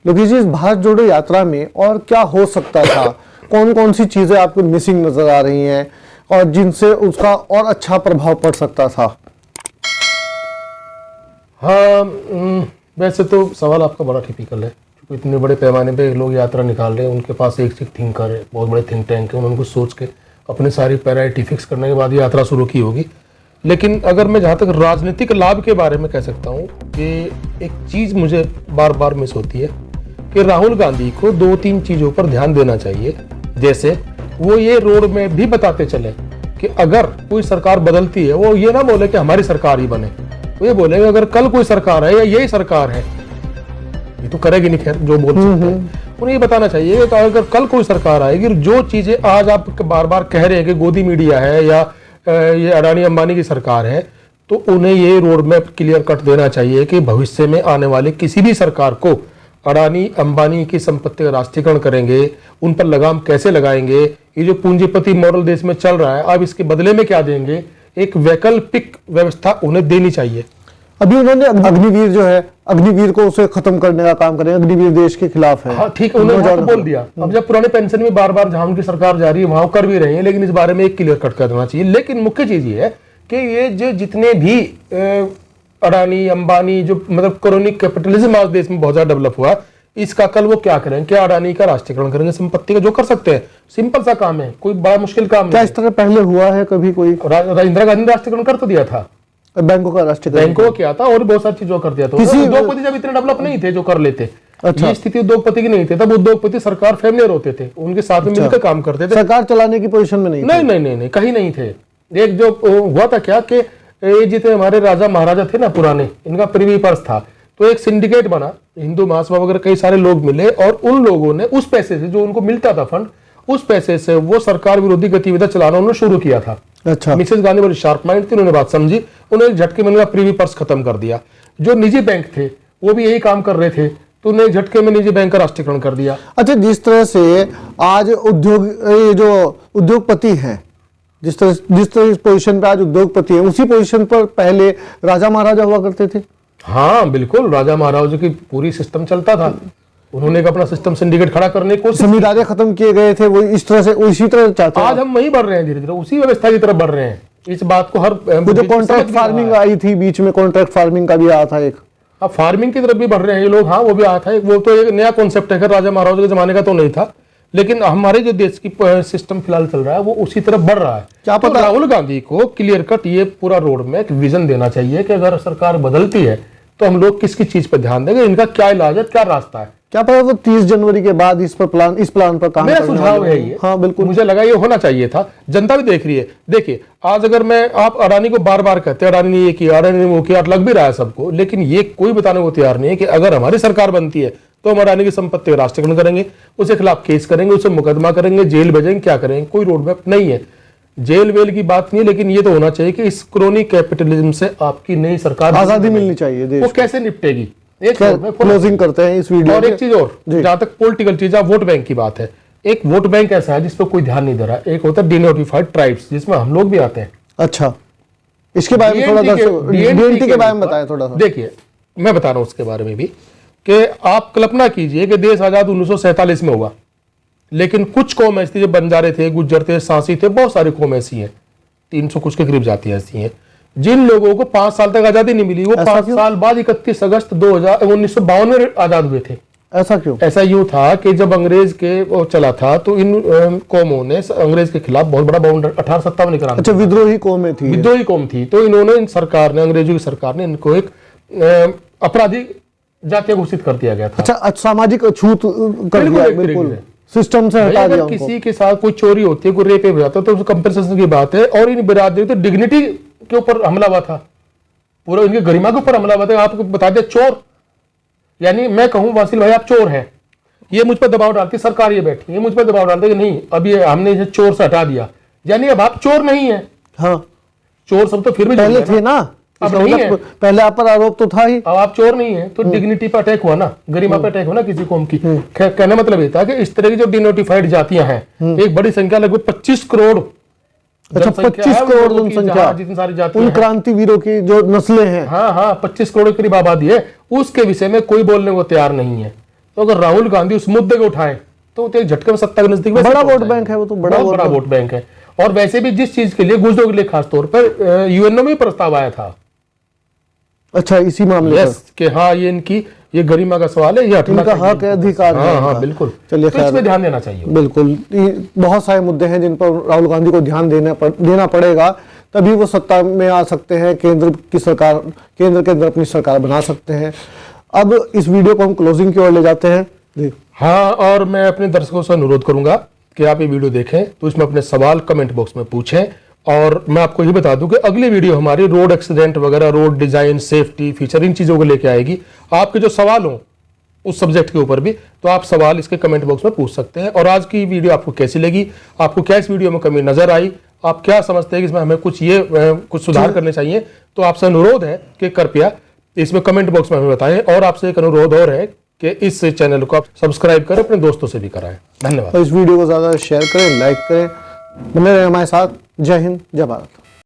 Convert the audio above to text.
लोकेश जी, इस भारत जोड़ो यात्रा में और क्या हो सकता था? कौन कौन सी चीजें आपको मिसिंग नजर आ रही हैं और जिनसे उसका और अच्छा प्रभाव पड़ सकता था? हाँ, वैसे तो सवाल आपका बड़ा टिपिकल है, क्योंकि इतने बड़े पैमाने पे लोग यात्रा निकाल रहे हैं, उनके पास एक थिंकर है, बहुत बड़े थिंक टैंक है, उन्होंने कुछ सोच के अपने सारी प्रायोरिटी फिक्स करने के बाद यात्रा शुरू की होगी। लेकिन अगर मैं जहाँ तक राजनीतिक लाभ के बारे में कह सकता हूँ कि एक चीज़ मुझे बार बार मिस होती है कि राहुल गांधी को 2-3 चीज़ों पर ध्यान देना चाहिए। जैसे वो ये रोड में भी बताते चले कि अगर कोई सरकार बदलती है, वो ये ना बोले कि हमारी सरकार ही बने, वो ये बोले अगर कल कोई सरकार है या यही सरकार है, ये तो करेगी नहीं, खैर जो बोल सकते हैं, उन्हें ये बताना चाहिए कि अगर कल कोई सरकार आएगी, जो चीज़ें आज आप बार बार कह रहे हैं कि गोदी मीडिया है या ये अडानी अंबानी की सरकार है, तो उन्हें ये रोड मैप क्लियर कट देना चाहिए कि भविष्य में आने वाले किसी भी सरकार को अडानी अंबानी की संपत्ति का राष्ट्रीयकरण करेंगे, उन पर लगाम कैसे लगाएंगे, ये जो पूंजीपति मॉडल देश में चल रहा है, अब इसके बदले में क्या देंगे, एक वैकल्पिक व्यवस्था उन्हें देनी चाहिए। अभी उन्होंने अग्निवीर जो है, अग्निवीर को उसे खत्म करने का काम करें, अग्निवीर देश के खिलाफ है। हाँ ठीक है, उन्होंने तो बोल दिया। अब जब पुराने पेंशन में बार बार जहां उनकी सरकार जा रही है वहां कर भी रही है, लेकिन इस बारे में एक क्लियर कट कर देना चाहिए। लेकिन मुख्य चीज ये है कि ये जो जितने भी अडानी अंबानी जो मतलब क्रोनिक कैपिटलिज्म आज देश में बहुत ज्यादा डेवलप हुआ, इसका कल वो क्या करें, क्या अडानी का राष्ट्रीयकरण करेंगे संपत्ति का, जो कर सकते हैं, सिंपल सा काम है, कोई बड़ा मुश्किल काम नहीं। क्या इस तरह पहले हुआ है कभी? कोई इंदिरा गांधी ने राष्ट्रीयकरण कर तो दिया था, बैंकों का राष्ट्रीयकरण, बैंकों किया था और बहुत सारी चीजों कर दिया था। उद्योगपति जब इतने डेवलप नहीं थे जो कर लेते, अच्छा, ये स्थिति उद्योगपति की नहीं थी, तब उद्योगपति सरकार फेमिलियर होते थे, उनके साथ में मिलकर काम करते थे, सरकार चलाने की पोजीशन में नहीं। नहीं नहीं नहीं नहीं, कहीं नहीं थे। एक जो हुआ था क्या कि ये जितने हमारे राजा महाराजा थे ना पुराने, इनका प्रिवी पर्स था, तो एक सिंडिकेट बना, हिंदू महासभा वगैरह कई सारे लोग मिले और उन लोगों ने उस पैसे से जो उनको मिलता था फंड, उस पैसे से वो सरकार विरोधी गतिविधियां चलाना उन्होंने शुरू किया था। अच्छा, मिसेस गांधी बड़ी शार्प माइंड थी, उन्होंने बात समझी, उन्होंने झटके में प्रीवी पर्स खत्म कर दिया। जो निजी बैंक थे वो भी यही काम कर रहे थे, तो उन्हें झटके में निजी बैंक का राष्ट्रीयकरण कर दिया। अच्छा, जिस तरह से आज उद्योगपति हैं, जिस तरह इस पोजीशन पे आज उद्योगपति है, उसी पोजीशन पर पहले राजा महाराजा हुआ करते थे। हाँ बिल्कुल, राजा महाराजा की पूरी सिस्टम चलता था, उन्होंने एक अपना सिस्टम सिंडिकेट खड़ा करने की कोशिश, जमींदारी खत्म किए गए थे, वो इस तरह से उसी तरह चाहते हैं। आज हम वही बढ़ रहे हैं, धीरे धीरे उसी व्यवस्था की तरफ बढ़ रहे हैं। इस बात को हर जो कॉन्ट्रैक्ट फार्मिंग आई थी बीच में, कॉन्ट्रैक्ट फार्मिंग का भी आया था एक, अब फार्मिंग की तरफ भी बढ़ रहे हैं ये लोग। हाँ वो भी आया था, वो तो एक नया कॉन्सेप्ट है, राजा महाराजा के जमाने का तो नहीं था, लेकिन हमारे जो देश की सिस्टम फिलहाल चल रहा है वो उसी तरफ बढ़ रहा है। क्या पता, राहुल गांधी को क्लियर कट ये पूरा रोड में एक विजन देना चाहिए कि अगर सरकार बदलती है तो हम लोग किस चीज पर ध्यान देंगे, इनका क्या इलाज है, क्या रास्ता है। क्या पता वो 30 जनवरी के बाद इस प्लान पर काम मेरा सुझाव है ये। हाँ बिल्कुल, मुझे लगा ये होना चाहिए था, जनता भी देख रही है। देखिए आज अगर आप अडानी को बार बार कहते हैं अडानी ने ये किया, अडानी ने वो किया, लग भी रहा है सबको, लेकिन ये कोई बताने को तैयार नहीं है कि अगर हमारी सरकार बनती है तो हम अडानी की संपत्ति का राष्ट्रीयकरण करेंगे, उसके खिलाफ केस करेंगे, उसे मुकदमा करेंगे, जेल भेजेंगे, क्या करेंगे, कोई रोड मैप नहीं है, जेल वेल की बात नहीं है। लेकिन ये तो होना चाहिए कि इस क्रोनिक कैपिटलिज्म से आपकी नई सरकार आजादी मिलनी चाहिए देश वो कैसे निपटेगी। एक क्लोजिंग करते हैं इस वीडियो और एक चीज और, जहां तक पॉलिटिकल चीज है, वोट बैंक की बात है, एक वोट बैंक ऐसा है जिस पर कोई ध्यान नहीं दे रहा। एक होता है डिनोटिफाइड ट्राइब्स, जिसमें हम लोग भी आते हैं। अच्छा, इसके बारे में थोड़ा डीएनटी के बारे में बताएं थोड़ा सा। देखिए मैं बता रहा हूं उसके बारे में भी कि आप कल्पना कीजिए कि देश आजाद 1947 में हुआ, लेकिन कुछ कौम ऐसी जो बंजारे थे, गुज्जर थे, सांसी थे, बहुत सारी कौम ऐसी हैं, 300 कुछ के करीब जातियां ऐसी हैं जिन लोगों को 5 साल तक आजादी नहीं मिली। वो 5 साल बाद 31 अगस्त 1952 में आजाद हुए थे। ऐसा क्यों? ऐसा यूं था कि जब अंग्रेज के वो चला था तो इन कौमों ने अंग्रेज के खिलाफ बहुत बड़ा 1857 क्रांति। अच्छा, विद्रोही कौम थी, विद्रोही कौम थी, तो इन्होंने इन सरकार ने, अंग्रेजों की सरकार ने इनको एक अपराधी जातीय घोषित कर दिया गया था। अच्छा, सामाजिक अछूत कर दिया, बिल्कुल सिस्टम से हटा दिया। किसी के साथ कोई चोरी होती है, कोई रेप हो जाता है तो कंपेंसेशन की बात है, और इन बिरादरी तो डिग्निटी के ऊपर हमला हुआ था, पूरा इनकी गरिमा के ऊपर हमला हुआ था। आपको बता दिया चोर, यानी मैं कहूं वासिल भाई आप चोर हैं, ये मुझ पर दबाव डालती सरकार, ये बैठी, ये मुझ पर दबाव डालते कि नहीं अब ये हमने इसे चोर से हटा दिया, यानी अब आप चोर नहीं है। हाँ, चोर सब तो फिर भी पहले थे ना, अब इसका नहीं मतलब है। पहले आप पर आरोप तो था ही। अब आप चोर नहीं है तो डिग्निटी पर अटैक हुआ ना, गरिमा पर अटैक हुआ ना किसी कौम की। कहने मतलब ये था कि इस तरह की जो डिनोटिफाइड जातियां हैं, एक बड़ी संख्या लगभग 25 करोड़ अच्छा, जनसंख्या 25 है उन करोड़ लोगों की, जनसंख्या, जहाँ जितनी सारी जातियां उन हैं। क्रांतिवीरों की जो नस्लें हैं। हाँ हाँ, 25 करोड़ के करीब आबादी है, उसके विषय में कोई बोलने को तैयार नहीं है। तो अगर राहुल गांधी उस मुद्दे को उठाए तो एक झटके में सत्ता के नजदीक वैसे बड़ा पहुंच वोट जाएंगे। बैंक है वो तो, बहुत बड़ा वोट बैंक है। और वैसे भी जिस चीज के लिए गुर्जरों के लिए खासतौर पर यूएनओ में प्रस्ताव आया था, अच्छा, इसी मामले पर यस, कि हाँ ये इनकी ये गरिमा का सवाल है, ये हटना इनका चाहिए हक है, इनको। अधिकार है हाँ इनका। हाँ बिल्कुल। चलिए, तो खैर, इसमें ध्यान देना चाहिए। बिल्कुल, ये बहुत सारे मुद्दे हैं जिन पर राहुल गांधी को ध्यान देना पड़ेगा, तभी वो सत्ता में आ सकते हैं, केंद्र के अंदर अपनी सरकार बना सकते हैं। अब इस वीडियो को हम क्लोजिंग की ओर ले जाते हैं जी। हाँ, और मैं अपने दर्शकों से अनुरोध करूंगा कि आप ये वीडियो देखें तो इसमें अपने सवाल कमेंट बॉक्स में पूछें। और मैं आपको ये बता दूं कि अगली वीडियो हमारी रोड एक्सीडेंट वगैरह, रोड डिजाइन, सेफ्टी फीचर, इन चीजों को लेके आएगी। आपके जो सवाल हो उस सब्जेक्ट के ऊपर भी, तो आप सवाल इसके कमेंट बॉक्स में पूछ सकते हैं। और आज की वीडियो आपको कैसी लगी, आपको क्या इस वीडियो में कमी नजर आई, आप क्या समझते हैं कि इसमें हमें कुछ सुधार करने चाहिए, तो आपसे अनुरोध है कि कृपया इसमें कमेंट बॉक्स में हमें बताएं। और आपसे एक अनुरोध और है कि इस चैनल को आप सब्सक्राइब करें, अपने दोस्तों से भी कराएं। धन्यवाद। तो इस वीडियो को ज़्यादा शेयर करें, लाइक करें, बने रहें हमारे साथ। जय हिंद, जय भारत।